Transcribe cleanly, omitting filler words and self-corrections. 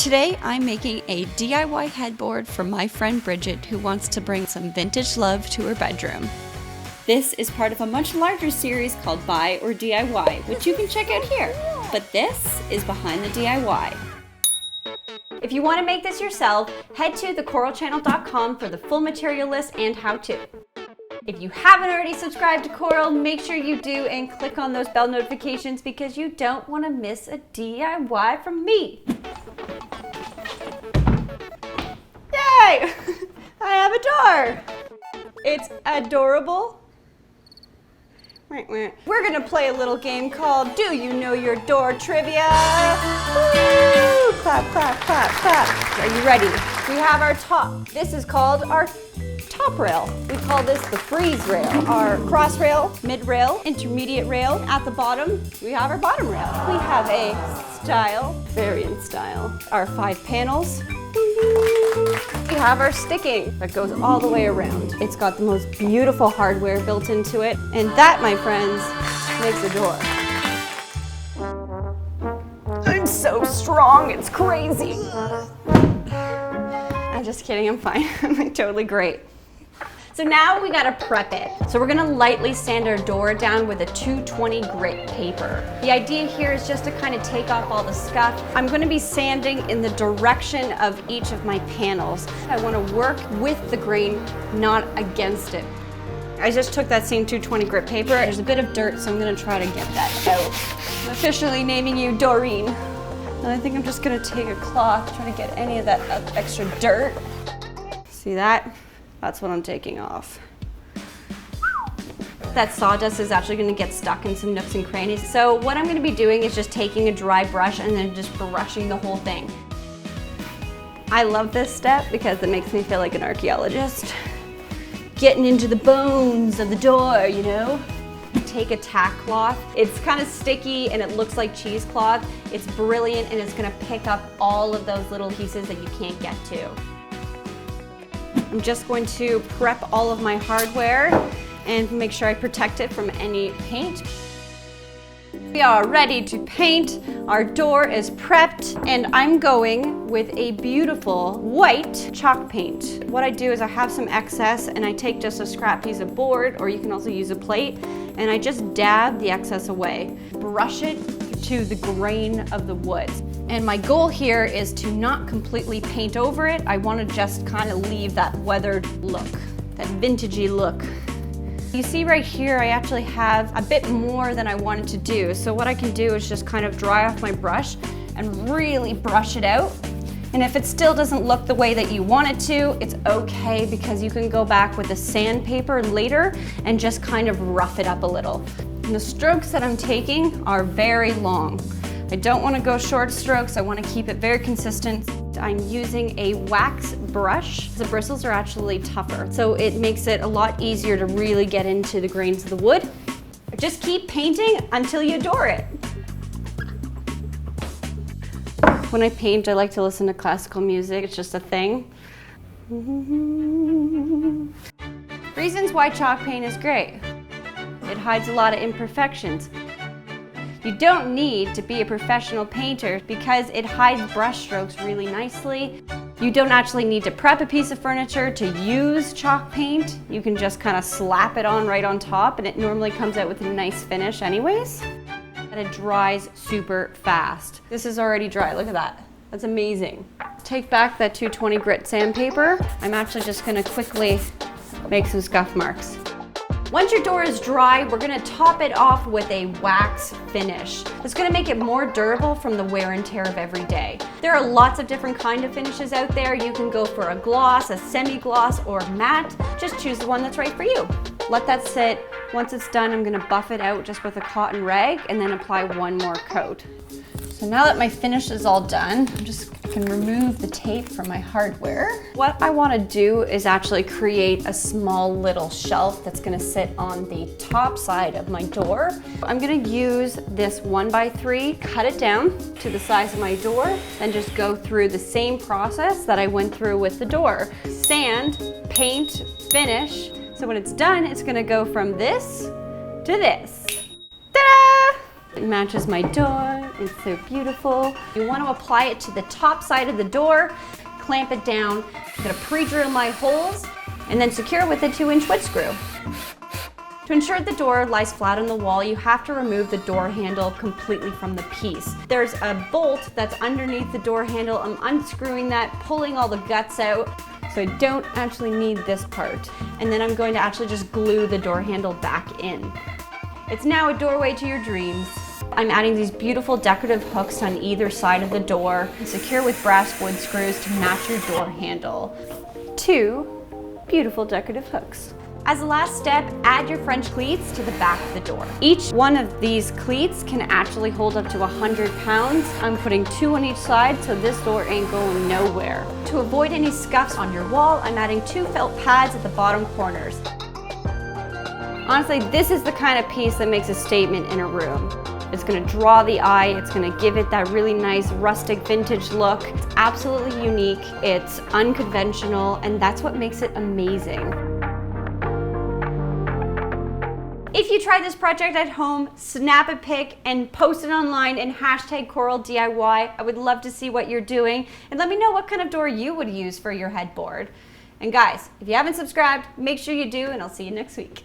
Today I'm making a DIY headboard for my friend Brigitte, who wants to bring some vintage love to her bedroom. This is part of a much larger series called Buy or DIY, which you can check out here. But this is behind the DIY. If you want to make this yourself, head to thecoralchannel.com for the full material list and how-to. If you haven't already subscribed to Coral, make sure you do and click on those bell notifications because you don't want to miss a DIY from me. Yay! I have a door! It's adorable. We're gonna play a little game called Do You Know Your Door Trivia? Woo! Clap, clap, clap, clap. Are you ready? We have our top. This is called our top rail. We call this the freeze rail. Our cross rail, mid rail, intermediate rail. At the bottom, we have our bottom rail. We have a style, variant style. Our 5 panels. We have our sticking that goes all the way around. It's got the most beautiful hardware built into it. And that, my friends, makes a door. I'm so strong, it's crazy. I'm just kidding, I'm fine. I'm like totally great. So now we gotta prep it. So we're gonna lightly sand our door down with a 220 grit paper. The idea here is just to kind of take off all the scuff. I'm gonna be sanding in the direction of each of my panels. I wanna work with the grain, not against it. I just took that same 220 grit paper. There's a bit of dirt, so I'm gonna try to get that out. I'm officially naming you Doreen. And I think I'm just gonna take a cloth, try to get any of that extra dirt. See that? That's what I'm taking off. That sawdust is actually gonna get stuck in some nooks and crannies. So what I'm gonna be doing is just taking a dry brush and then just brushing the whole thing. I love this step because it makes me feel like an archaeologist. Getting into the bones of the door, you know? Take a tack cloth. It's kind of sticky and it looks like cheesecloth. It's brilliant and it's gonna pick up all of those little pieces that you can't get to. I'm just going to prep all of my hardware and make sure I protect it from any paint. We are ready to paint. Our door is prepped and I'm going with a beautiful white chalk paint. What I do is I have some excess and I take just a scrap piece of board, or you can also use a plate, and I just dab the excess away. Brush it to the grain of the wood. And my goal here is to not completely paint over it. I want to just kind of leave that weathered look, that vintagey look. You see right here, I actually have a bit more than I wanted to do. So what I can do is just kind of dry off my brush and really brush it out. And if it still doesn't look the way that you want it to, it's okay because you can go back with the sandpaper later and just kind of rough it up a little. And the strokes that I'm taking are very long. I don't want to go short strokes. I want to keep it very consistent. I'm using a wax brush. The bristles are actually tougher, so it makes it a lot easier to really get into the grains of the wood. Just keep painting until you adore it. When I paint, I like to listen to classical music. It's just a thing. Reasons why chalk paint is great. It hides a lot of imperfections. You don't need to be a professional painter because it hides brush strokes really nicely. You don't actually need to prep a piece of furniture to use chalk paint. You can just kind of slap it on right on top and it normally comes out with a nice finish anyways. And it dries super fast. This is already dry, look at that. That's amazing. Take back that 220 grit sandpaper. I'm actually just gonna quickly make some scuff marks. Once your door is dry, we're gonna top it off with a wax finish. It's gonna make it more durable from the wear and tear of every day. There are lots of different kind of finishes out there. You can go for a gloss, a semi-gloss, or matte. Just choose the one that's right for you. Let that sit. Once it's done, I'm gonna buff it out just with a cotton rag and then apply one more coat. So now that my finish is all done, I just can remove the tape from my hardware. What I want to do is actually create a small little shelf that's going to sit on the top side of my door. I'm going to use this 1x3, cut it down to the size of my door, and just go through the same process that I went through with the door. Sand, paint, finish. So when it's done, it's going to go from this to this. Ta-da! It matches my door It's so beautiful. You want to apply it to the top side of the door, clamp it down. I'm gonna pre-drill my holes and then secure with a 2-inch wood screw. To ensure the door lies flat on the wall, you have to remove the door handle completely from the piece. There's a bolt that's underneath the door handle. I'm unscrewing that, pulling all the guts out, so I don't actually need this part. And then I'm going to actually just glue the door handle back in. It's now a doorway to your dreams. I'm adding these beautiful decorative hooks on either side of the door, secure with brass wood screws to match your door handle. 2 beautiful decorative hooks. As a last step, add your French cleats to the back of the door. Each one of these cleats can actually hold up to 100 pounds. I'm putting 2 on each side so this door ain't going nowhere. To avoid any scuffs on your wall, I'm adding 2 felt pads at the bottom corners. Honestly, this is the kind of piece that makes a statement in a room. It's gonna draw the eye, it's gonna give it that really nice rustic vintage look. It's absolutely unique, it's unconventional, and that's what makes it amazing. If you try this project at home, snap a pic and post it online and #CoralDIY. I would love to see what you're doing and let me know what kind of door you would use for your headboard. And guys, if you haven't subscribed, make sure you do, and I'll see you next week.